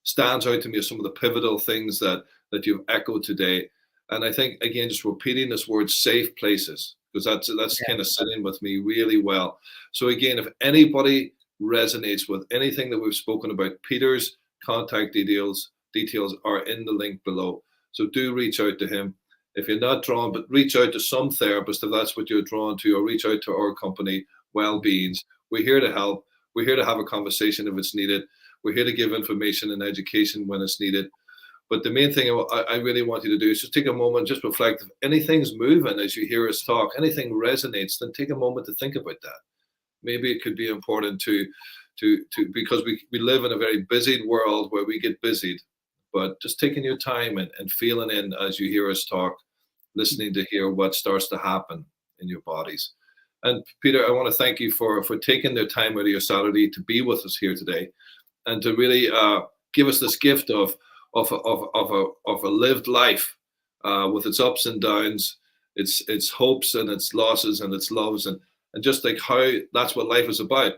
stands out to me as some of the pivotal things that you've echoed today. And I think, again, just repeating this word, safe places, because that's kind of sitting with me really well. So again, if anybody resonates with anything that we've spoken about, Peter's contact details are in the link below. So do reach out to him. If you're not drawn, but reach out to some therapist if that's what you're drawn to, or reach out to our company, Wellbeings. We're here to help. We're here to have a conversation if it's needed. We're here to give information and education when it's needed. But the main thing I really want you to do is just take a moment, just reflect. If anything's moving as you hear us talk, anything resonates, then take a moment to think about that. Maybe it could be important to because we live in a very busy world where we get busied, but just taking your time and feeling in as you hear us talk, listening to hear what starts to happen in your bodies. And Peter, I want to thank you for taking the time out of your Saturday to be with us here today, and to really give us this gift of a lived life with its ups and downs, its hopes and its losses and its loves, and just like how that's what life is about.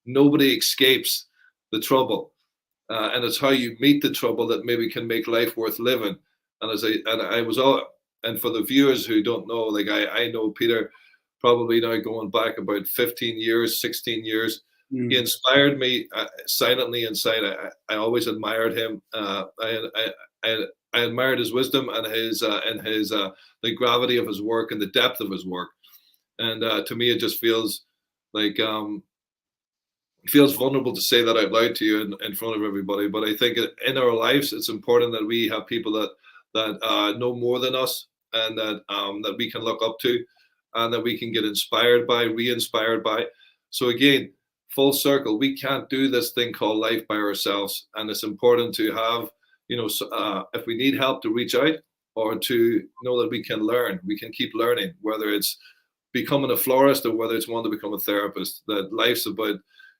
Nobody escapes the trouble, and it's how you meet the trouble that maybe can make life worth living. And for the viewers who don't know, like I know Peter probably now going back about 15 years, 16 years. He inspired me silently inside. I always admired him. I admired his wisdom and the gravity of his work and the depth of his work. And to me, it just feels like it feels vulnerable to say that out loud to you in front of everybody. But I think in our lives, it's important that we have people that know more than us, and that we can look up to, and that we can get inspired by, re-inspired by. So again, full circle, we can't do this thing called life by ourselves, and it's important to have, if we need help, to reach out, or to know that we can learn. We can keep learning, whether it's becoming a florist or whether it's one to become a therapist. That life's about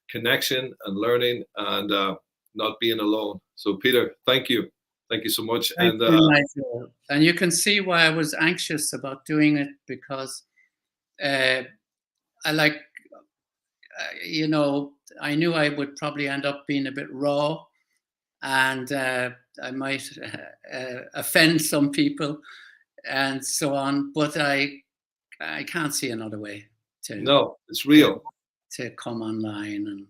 connection and learning, and not being alone. So Peter, thank you so much. Thank you, Nigel. And you can see why I was anxious about doing it, because I like, I knew I would probably end up being a bit raw, and I might offend some people and so on, but I can't see another way to. No, it's real. To come online.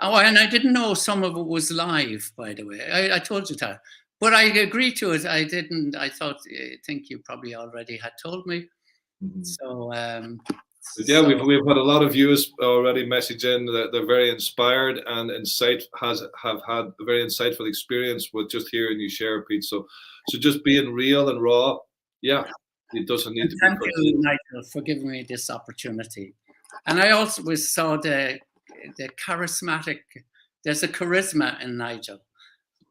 And I didn't know some of it was live, by the way. I told you that, but I agreed to it. I didn't. I think you probably already had told me. So yeah, we've had a lot of viewers already message in that they're very inspired and have had a very insightful experience with just hearing you share, Pete. So just being real and raw, yeah, it doesn't need to be. Thank you, Nigel, for giving me this opportunity. And I also saw the charismatic. There's a charisma in Nigel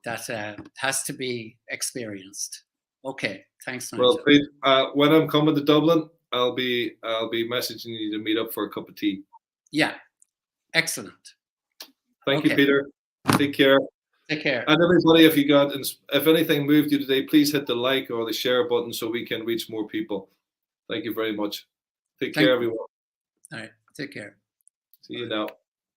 that has to be experienced. Okay, thanks, Nigel. Well, Pete, when I'm coming to Dublin, I'll be messaging you to meet up for a cup of tea. Yeah, excellent. Thank you, Peter. Take care. Take care. And everybody, if anything moved you today, please hit the like or the share button so we can reach more people. Thank you very much. Take care, everyone. All right. Take care. See you now.